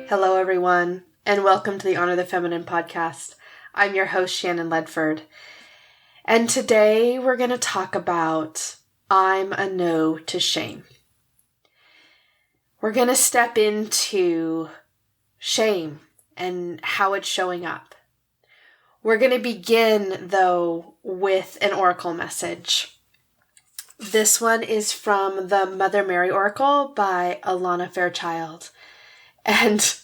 Hello, everyone, and welcome to the Honor the Feminine podcast. I'm your host, Shannon Ledford, and today we're going to talk about I'm a no to shame. We're going to step into shame and how it's showing up. We're going to begin, though, with an oracle message. This one is from the Mother Mary Oracle by Alana Fairchild. And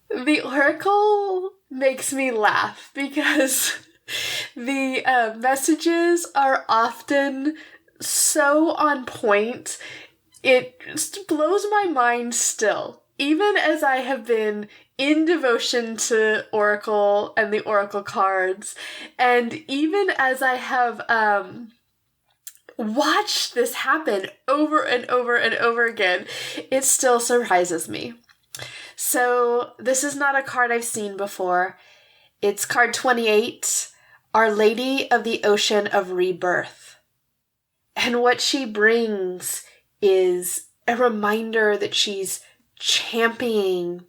the oracle makes me laugh because the messages are often so on point. It blows my mind still, even as I have been in devotion to oracle and the oracle cards, and even as I have watched this happen over and over and over again, it still surprises me. So this is not a card I've seen before. It's card 28, Our Lady of the Ocean of Rebirth. And what she brings is a reminder that she's championing.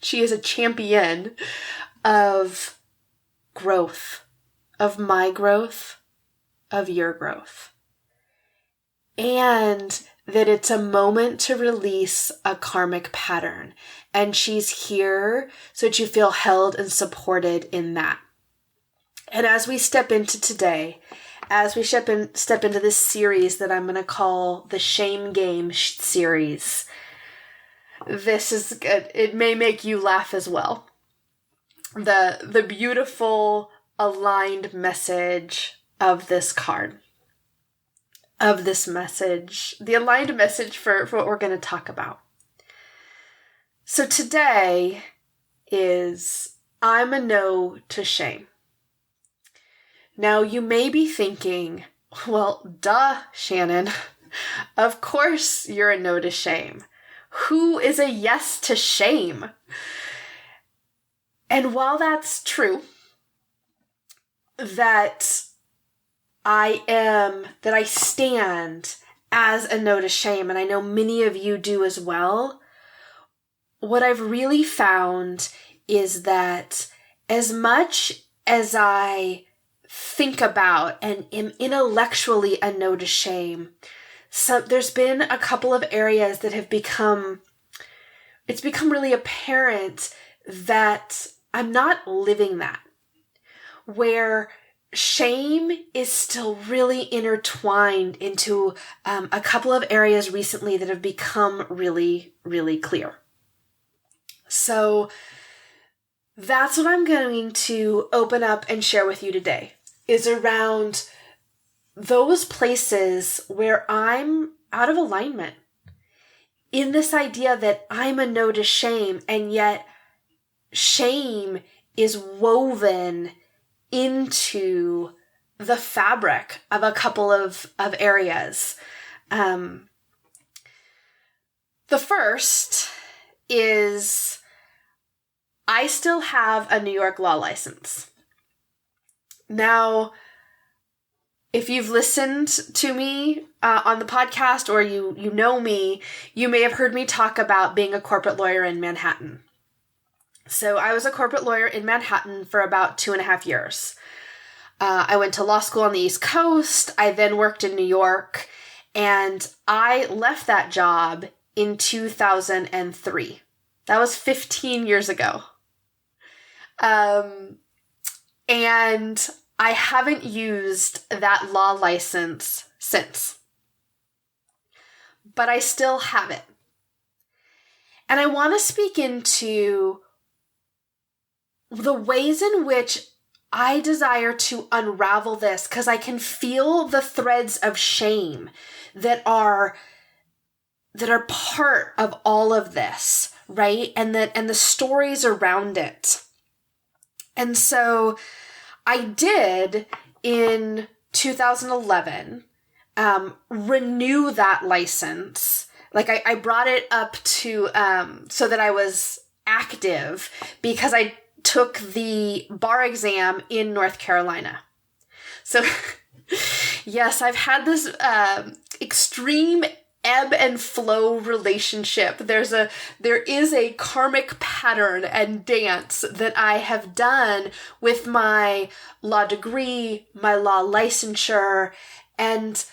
She is a champion of growth, of my growth, of your growth. And that it's a moment to release a karmic pattern. And she's here so that you feel held and supported in that. And as we step into today, as we step into this series that I'm going to call the Shame Game series, this is good. It may make you laugh as well. The beautiful aligned message of this card. Of this message, the aligned message for what we're going to talk about. So today is I'm a no to shame. Now you may be thinking, well, duh, Shannon. Of course you're a no to shame. Who is a yes to shame? And while that's true, that I stand as a no to shame, and I know many of you do as well. What I've really found is that as much as I think about and am intellectually a no to shame, there's been a couple of areas that have become really apparent that I'm not living that, where shame is still really intertwined into a couple of areas recently that have become really, really clear. So that's what I'm going to open up and share with you today, is around those places where I'm out of alignment in this idea that I'm a no to shame, and yet shame is woven into the fabric of a couple of areas. The first is I still have a New York law license. Now, if you've listened to me on the podcast or you know me, you may have heard me talk about being a corporate lawyer in Manhattan. So I was a corporate lawyer in Manhattan for about 2.5 years. I went to law school on the East Coast. I then worked in New York, and I left that job in 2003. That was 15 years ago. And I haven't used that law license since. But I still have it. And I want to speak into the ways in which I desire to unravel this, because I can feel the threads of shame that are part of all of this, right? And the stories around it. And so I did in 2011 renew that license. Like I brought it up to so that I was active, because I took the bar exam in North Carolina. So yes, I've had this extreme ebb and flow relationship. There is a karmic pattern and dance that I have done with my law degree, my law licensure, and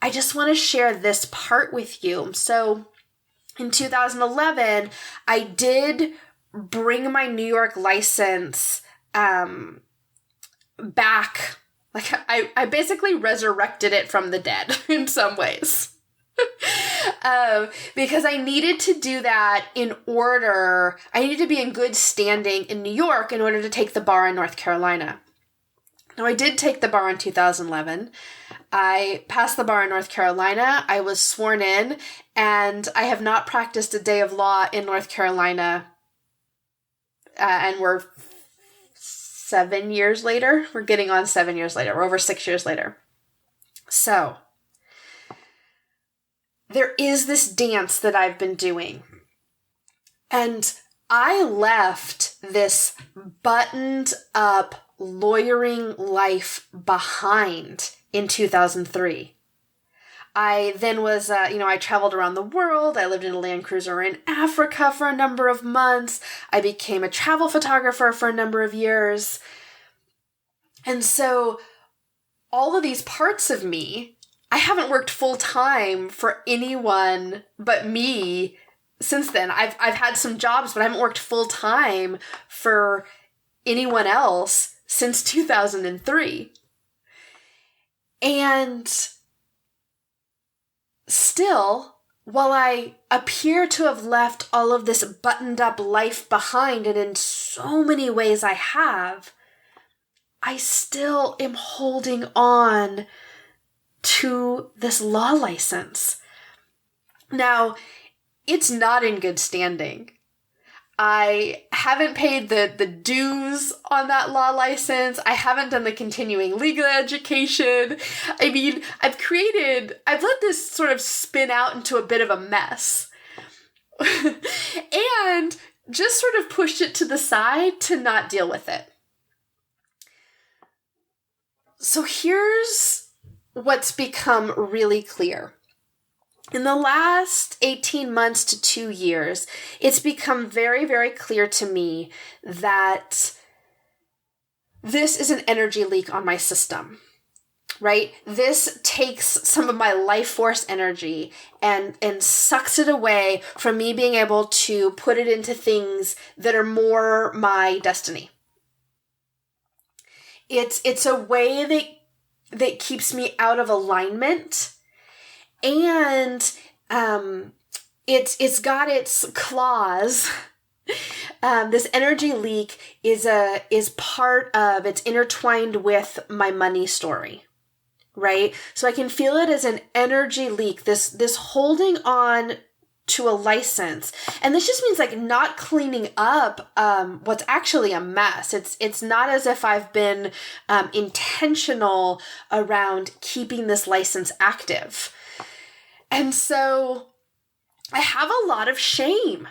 I just want to share this part with you. So in 2011, I did bring my New York license back. Like I basically resurrected it from the dead in some ways. Because I needed to do that I needed to be in good standing in New York in order to take the bar in North Carolina. Now, I did take the bar in 2011. I passed the bar in North Carolina. I was sworn in, and I have not practiced a day of law in North Carolina. And we're 7 years later. We're getting on 7 years later. We're over 6 years later. So there is this dance that I've been doing. And I left this buttoned up lawyering life behind in 2003. I then was, I traveled around the world. I lived in a Land Cruiser in Africa for a number of months. I became a travel photographer for a number of years. And so all of these parts of me, I haven't worked full time for anyone but me since then. I've had some jobs, but I haven't worked full time for anyone else since 2003. And still, while I appear to have left all of this buttoned up life behind, and in so many ways I have, I still am holding on to this law license. Now, it's not in good standing. I haven't paid the dues on that law license. I haven't done the continuing legal education. I mean, I've let this sort of spin out into a bit of a mess. And just sort of pushed it to the side to not deal with it. So here's what's become really clear. In the last 18 months to 2 years, it's become very, very clear to me that this is an energy leak on my system, right? This takes some of my life force energy and sucks it away from me being able to put it into things that are more my destiny. It's a way that keeps me out of alignment. And it's got its claws. This energy leak is intertwined with my money story, right? So I can feel it as an energy leak, this holding on to a license. And this just means like not cleaning up what's actually a mess. It's not as if I've been intentional around keeping this license active. And so I have a lot of shame.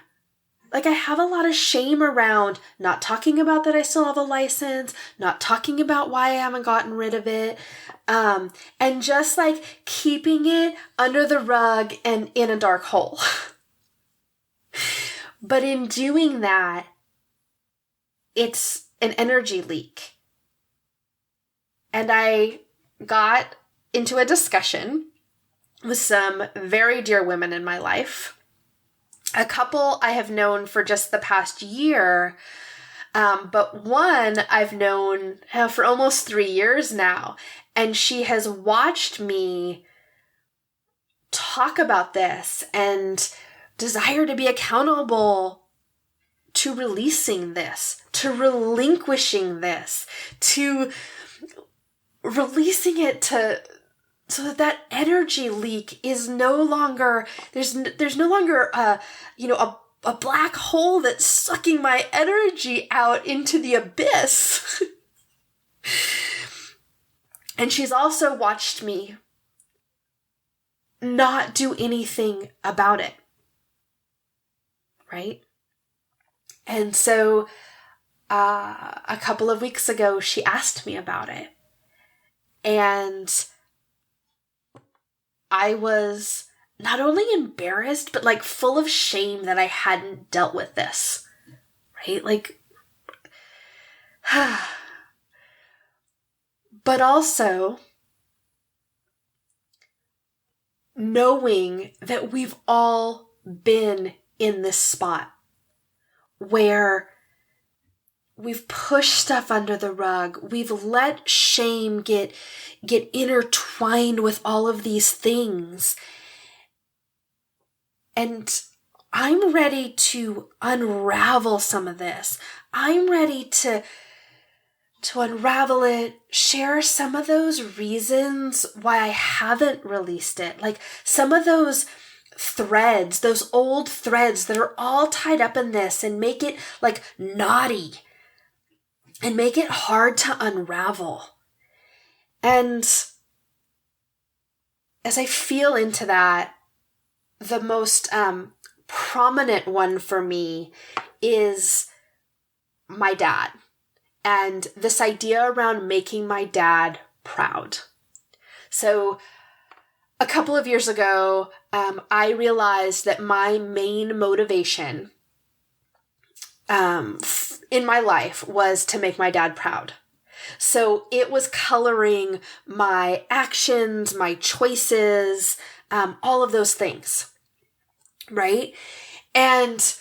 Like I have a lot of shame around not talking about that I still have a license, not talking about why I haven't gotten rid of it, and just like keeping it under the rug and in a dark hole. But in doing that, it's an energy leak. And I got into a discussion with some very dear women in my life. A couple I have known for just the past year, but one I've known for almost 3 years now. And she has watched me talk about this and desire to be accountable to releasing this, to relinquishing this, to releasing it so that energy leak is no longer, there's no longer, a black hole that's sucking my energy out into the abyss. And she's also watched me not do anything about it. Right? And so, a couple of weeks ago, she asked me about it. And I was not only embarrassed, but like full of shame that I hadn't dealt with this, right? Like, but also knowing that we've all been in this spot where we've pushed stuff under the rug. We've let shame get intertwined with all of these things. And I'm ready to unravel some of this. I'm ready to unravel it, share some of those reasons why I haven't released it. Like some of those threads, those old threads that are all tied up in this, and make it like knotty and make it hard to unravel. And as I feel into that, the most prominent one for me is my dad. And this idea around making my dad proud. So a couple of years ago, I realized that my main motivation in my life was to make my dad proud. So it was coloring my actions, my choices, all of those things, right? And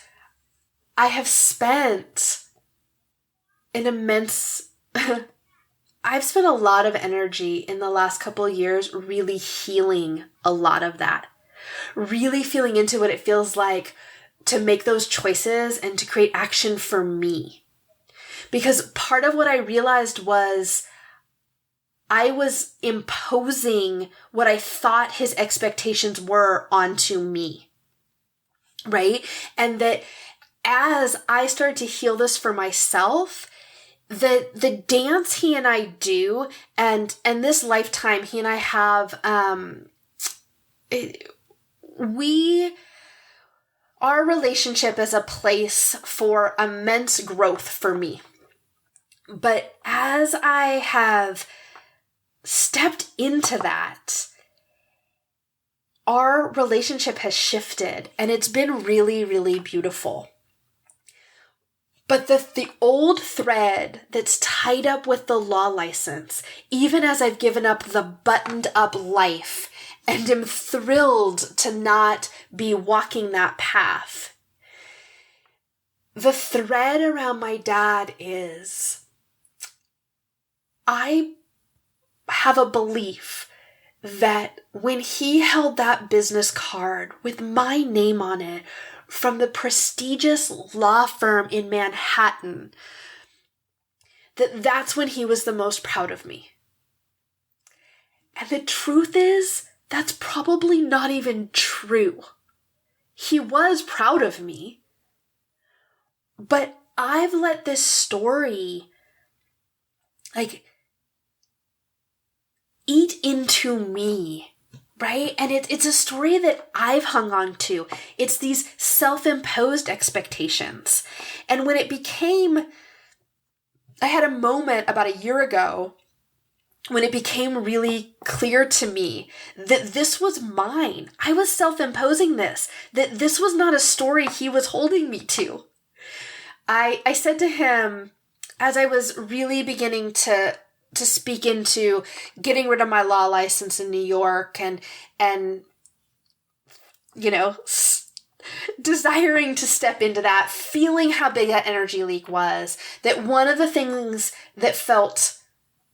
I have spent I've spent a lot of energy in the last couple of years really healing a lot of that. Really feeling into what it feels like to make those choices and to create action for me. Because part of what I realized was I was imposing what I thought his expectations were onto me, right? And that as I started to heal this for myself, the dance he and I do, and this lifetime he and I have, our relationship is a place for immense growth for me. But as I have stepped into that, our relationship has shifted, and it's been really, really beautiful. But the old thread that's tied up with the law license, even as I've given up the buttoned up life and am thrilled to not be walking that path, the thread around my dad is I have a belief that when he held that business card with my name on it from the prestigious law firm in Manhattan, that's when he was the most proud of me. And the truth is, that's probably not even true. He was proud of me, but I've let this story eat into me, right? And it's a story that I've hung on to. It's these self-imposed expectations. And when it became, I had a moment about a year ago when it became really clear to me that this was mine. I was self-imposing this, that this was not a story he was holding me to. I said to him, as I was really beginning to speak into getting rid of my law license in New York and desiring to step into that, feeling how big that energy leak was, that one of the things that felt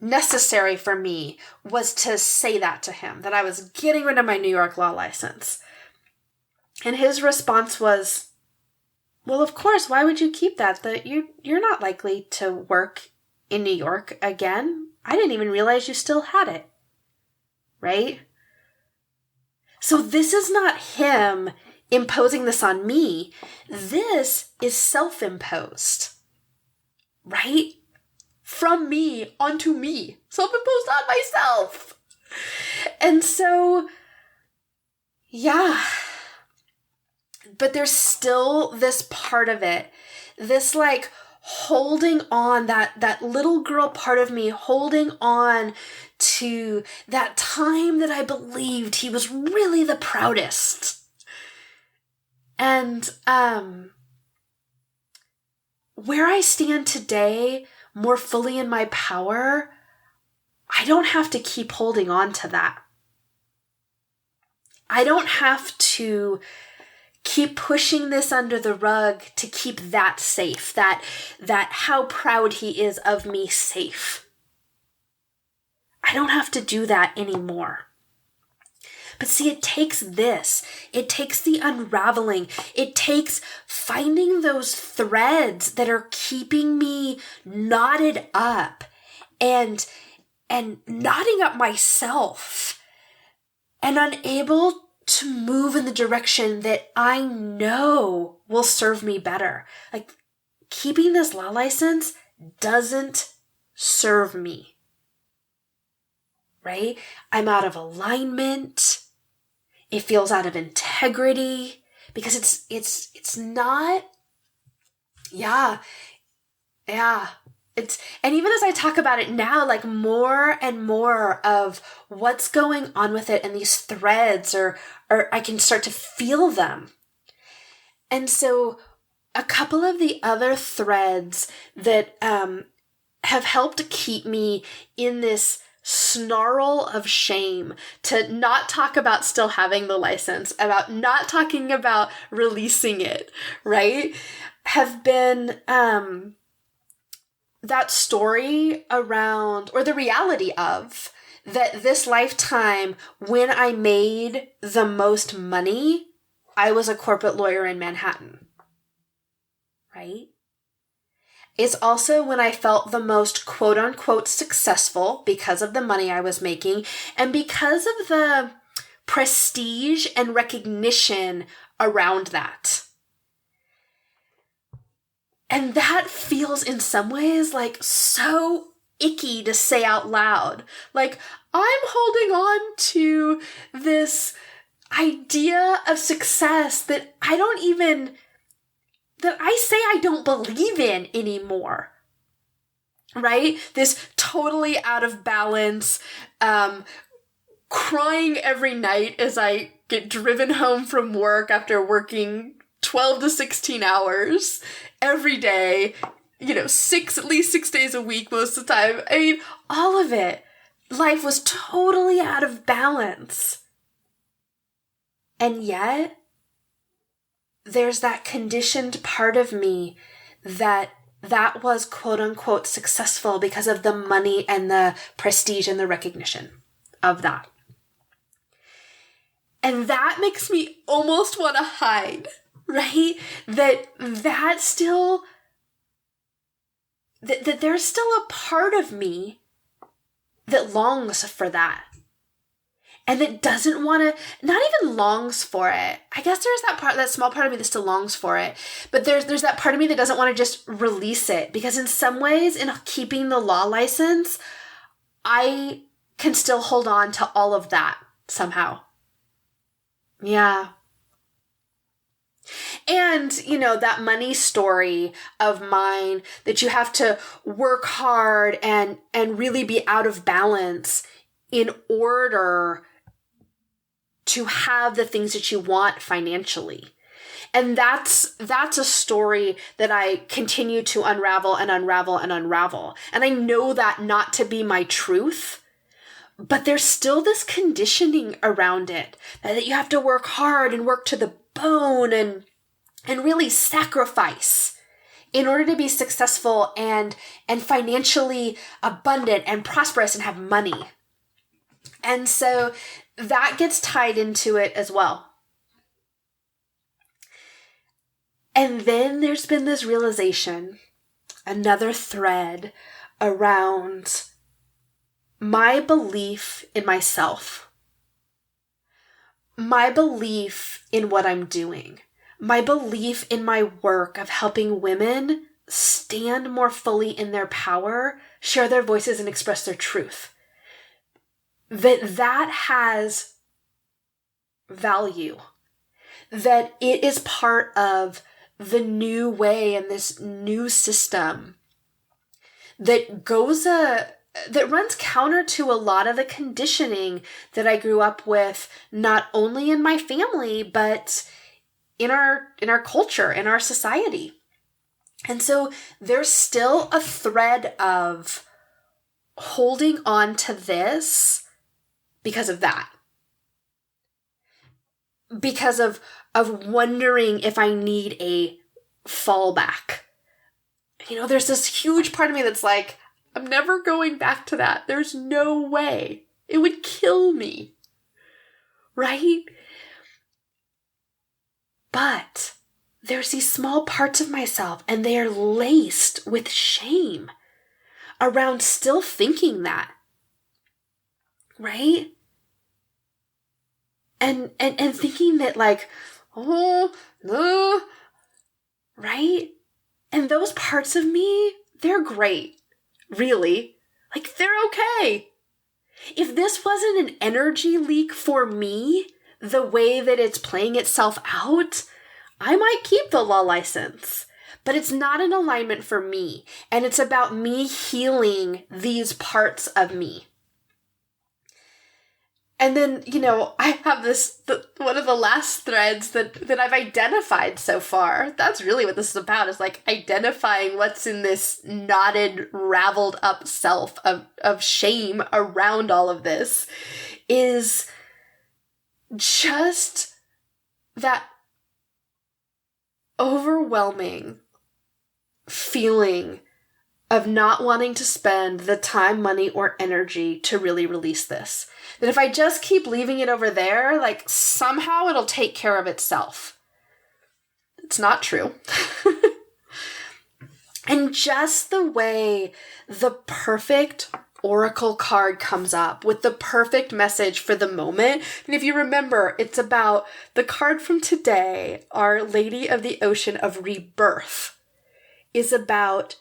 necessary for me was to say that to him, that I was getting rid of my New York law license. And his response was, well, of course, why would you keep that? That you're not likely to work in New York again. I didn't even realize you still had it. Right? So this is not him imposing this on me. This is self-imposed. Right? From me onto me. Self-imposed on myself. And so, yeah. But there's still this part of it. This holding on, that little girl part of me holding on to that time that I believed he was really the proudest. And where I stand today, more fully in my power, I don't have to keep holding on to that. I don't have to keep pushing this under the rug to keep that safe, that how proud he is of me safe. I don't have to do that anymore. But see, it takes this. It takes the unraveling. It takes finding those threads that are keeping me knotted up and knotting up myself and unable to move in the direction that I know will serve me better. Like, keeping this law license doesn't serve me, right? I'm out of alignment. It feels out of integrity because it's not, yeah. And even as I talk about it now, like more and more of what's going on with it and these threads or I can start to feel them. And so a couple of the other threads that have helped keep me in this snarl of shame to not talk about still having the license, about not talking about releasing it, right? Have been that story around, or the reality of, that this lifetime, when I made the most money, I was a corporate lawyer in Manhattan, right? It's also when I felt the most quote unquote successful because of the money I was making and because of the prestige and recognition around that. And that feels in some ways like so icky to say out loud. Like, I'm holding on to this idea of success that I say I don't believe in anymore. Right? This totally out of balance, crying every night as I get driven home from work after working 12 to 16 hours every day, at least 6 days a week most of the time. I mean, all of it. Life was totally out of balance. And yet, there's that conditioned part of me that was quote unquote successful because of the money and the prestige and the recognition of that. And that makes me almost want to hide, right? That there's still a part of me that longs for that. And that doesn't want to, not even longs for it. I guess there's that small part of me that still longs for it. But there's that part of me that doesn't want to just release it. Because in some ways, in keeping the law license, I can still hold on to all of that somehow. Yeah. And, that money story of mine that you have to work hard and really be out of balance in order to have the things that you want financially. And that's a story that I continue to unravel and unravel and unravel. And I know that not to be my truth, but there's still this conditioning around it that you have to work hard and work to the bone and really sacrifice in order to be successful and financially abundant and prosperous and have money. And so that gets tied into it as well. And then there's been this realization, another thread around my belief in myself, my belief in what I'm doing, my belief in my work of helping women stand more fully in their power, share their voices, and express their truth. That has value, that it is part of the new way and this new system that that runs counter to a lot of the conditioning that I grew up with, not only in my family, but in our culture, in our society. And so there's still a thread of holding on to this because of that. Because of wondering if I need a fallback. There's this huge part of me that's like, I'm never going back to that. There's no way. It would kill me. Right? But there's these small parts of myself, and they are laced with shame around still thinking that. Right? And thinking that like, oh, no, right? And those parts of me, they're great. Really. Like, they're okay. If this wasn't an energy leak for me, the way that it's playing itself out, I might keep the law license. But it's not in alignment for me. And it's about me healing these parts of me. And then, I have one of the last threads that I've identified so far. That's really what this is about, is like identifying what's in this knotted, raveled up self of shame around all of this, is just that overwhelming feeling of not wanting to spend the time, money, or energy to really release this. That if I just keep leaving it over there, like somehow it'll take care of itself. It's not true. And just the way the perfect oracle card comes up with the perfect message for the moment. And if you remember, it's about the card from today, Our Lady of the Ocean of Rebirth, is about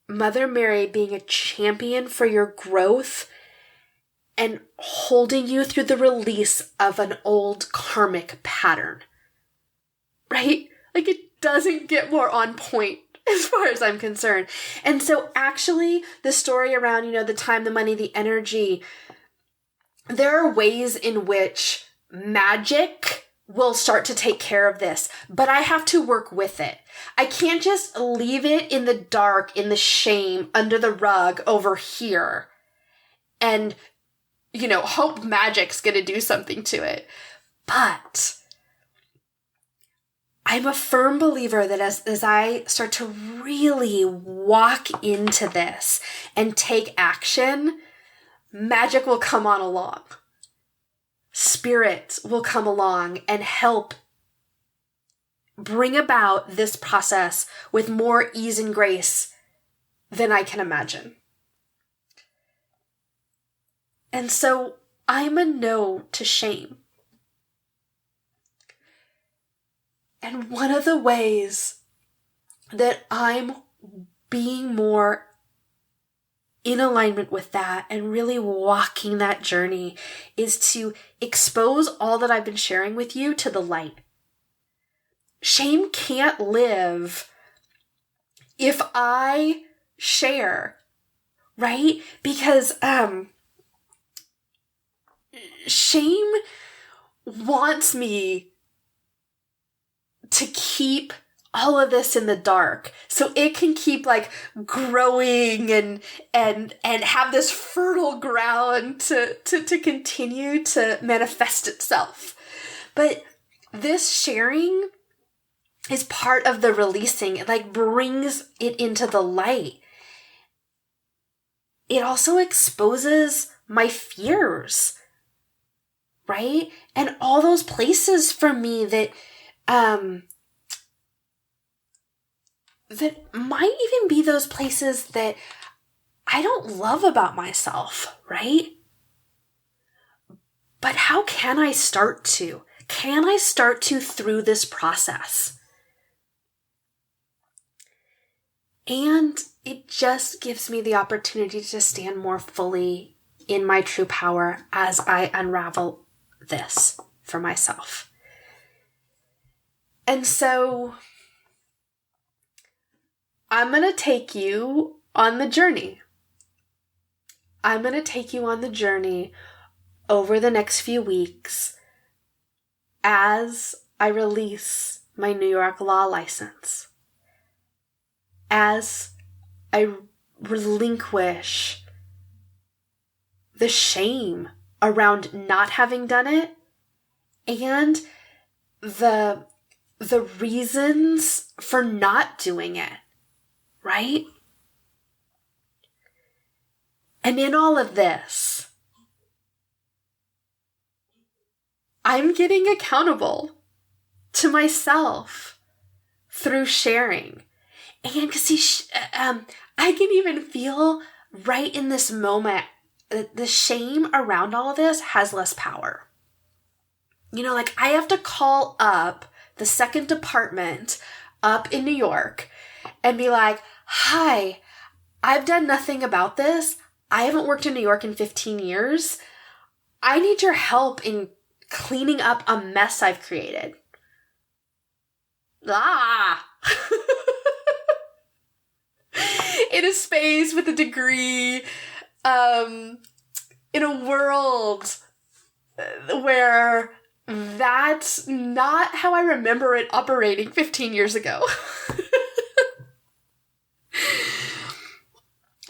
Mother Mary being a champion for your growth and holding you through the release of an old karmic pattern. Right? Like, it doesn't get more on point as far as I'm concerned. And so actually, the story around, the time, the money, the energy, there are ways in which magic will start to take care of this, but I have to work with it. I can't just leave it in the dark, in the shame, under the rug over here, and, hope magic's gonna do something to it. But I'm a firm believer that as I start to really walk into this and take action, magic will come on along. Spirit will come along and help bring about this process with more ease and grace than I can imagine. And so I'm a no to shame. And one of the ways that I'm being more in alignment with that and really walking that journey is to expose all that I've been sharing with you to the light. Shame can't live if I share, right? Because shame wants me to keep all of this in the dark so it can keep like growing and have this fertile ground to continue to manifest itself. But this sharing is part of the releasing. It like brings it into the light. It also exposes my fears, right? And all those places for me that that might even be those places that I don't love about myself, right? But how can I start to? Can I start to through this process? And it just gives me the opportunity to stand more fully in my true power as I unravel this for myself. And so I'm going to take you on the journey. I'm going to take you on the journey over the next few weeks as I release my New York law license, as I relinquish the shame around not having done it and the reasons for not doing it, right? And in all of this, I'm getting accountable to myself through sharing. And see, I can even feel right in this moment that the shame around all of this has less power. You know, like I have to call up the second department up in New York and be like, hi, I've done nothing about this. I haven't worked in New York in 15 years. I need your help in cleaning up a mess I've created. In a space with a degree, in a world where that's not how I remember it operating 15 years ago.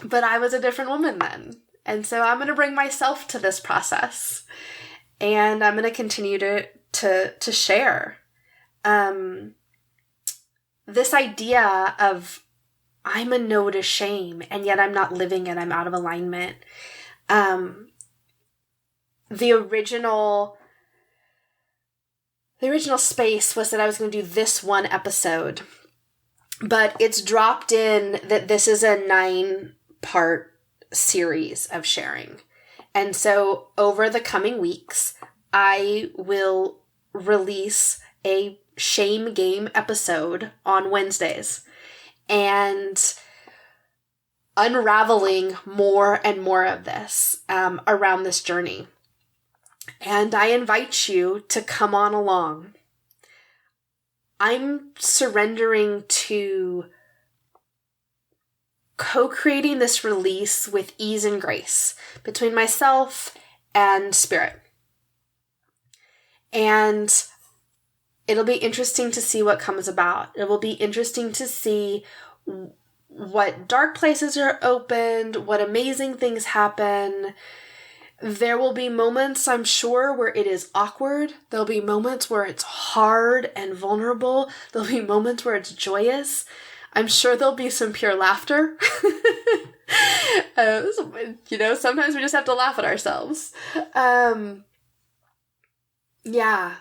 But I was a different woman then. And so I'm going to bring myself to this process. And I'm going to continue to share. This idea of I'm a no to shame, and yet I'm not living it. I'm out of alignment. The original space was that I was going to do this one episode, but it's dropped in that this is a 9-part series of sharing. And so over the coming weeks, I will release a shame game episode on Wednesdays and unraveling more and more of this around this journey. And I invite you to come on along. I'm surrendering to co-creating this release with ease and grace between myself and spirit. And it'll be interesting to see what comes about. It will be interesting to see what dark places are opened, what amazing things happen. There will be moments, I'm sure, where it is awkward. There'll be moments where it's hard and vulnerable. There'll be moments where it's joyous. I'm sure there'll be some pure laughter. Sometimes we just have to laugh at ourselves. Yeah.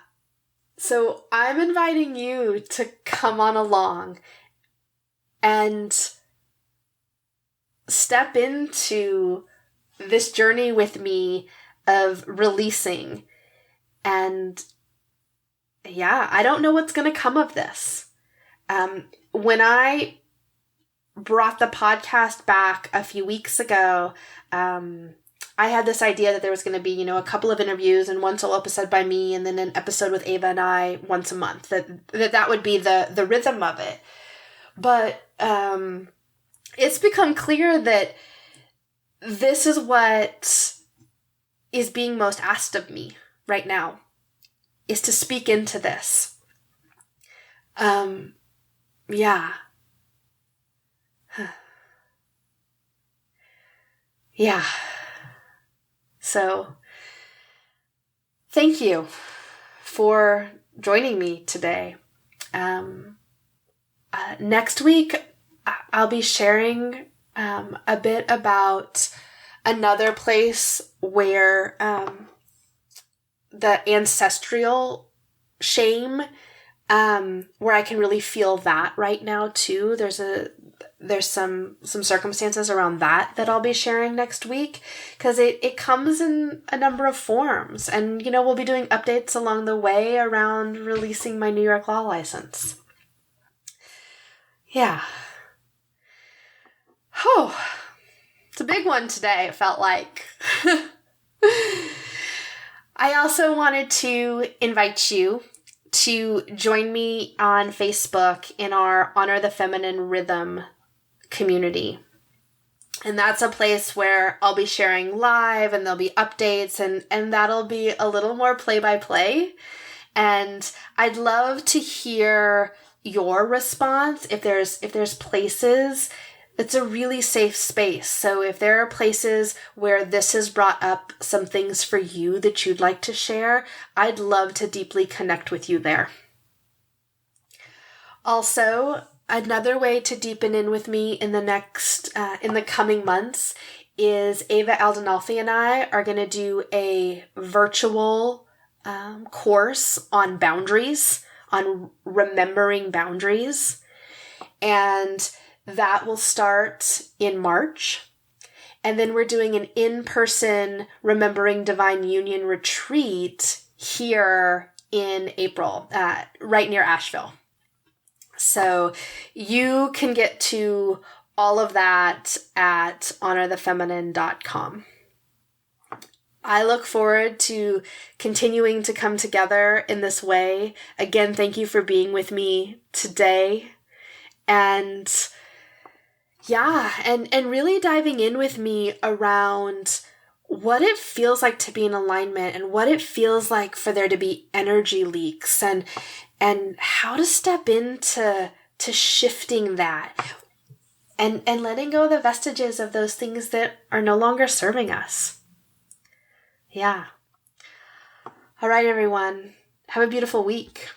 So I'm inviting you to come on along and step into this journey with me of releasing. And yeah, I don't know what's going to come of this. When I brought the podcast back a few weeks ago, I had this idea that there was going to be, a couple of interviews and one solo episode by me and then an episode with Ava and I once a month. That would be the rhythm of it. But it's become clear that this is what is being most asked of me right now, is to speak into this. Yeah. Yeah. So, thank you for joining me today. Next week, I'll be sharing a bit about another place where the ancestral shame, where I can really feel that right now too. There's some circumstances around that I'll be sharing next week, because it comes in a number of forms, and we'll be doing updates along the way around releasing my New York law license. Yeah. Oh, it's a big one today, it felt like. I also wanted to invite you to join me on Facebook in our Honor the Feminine Rhythm community. And that's a place where I'll be sharing live and there'll be updates and that'll be a little more play-by-play. And I'd love to hear your response if there's places. It's a really safe space. So if there are places where this has brought up some things for you that you'd like to share, I'd love to deeply connect with you there. Also, another way to deepen in with me in the coming months is Ava Aldenolfi and I are going to do a virtual course on boundaries, on remembering boundaries. And that will start in March. And then we're doing an in-person Remembering Divine Union retreat here in April, right near Asheville. So you can get to all of that at honorthefeminine.com. I look forward to continuing to come together in this way. Again, thank you for being with me today. And yeah, and really diving in with me around what it feels like to be in alignment and what it feels like for there to be energy leaks and how to step into shifting that and letting go of the vestiges of those things that are no longer serving us. Yeah. All right, everyone. Have a beautiful week.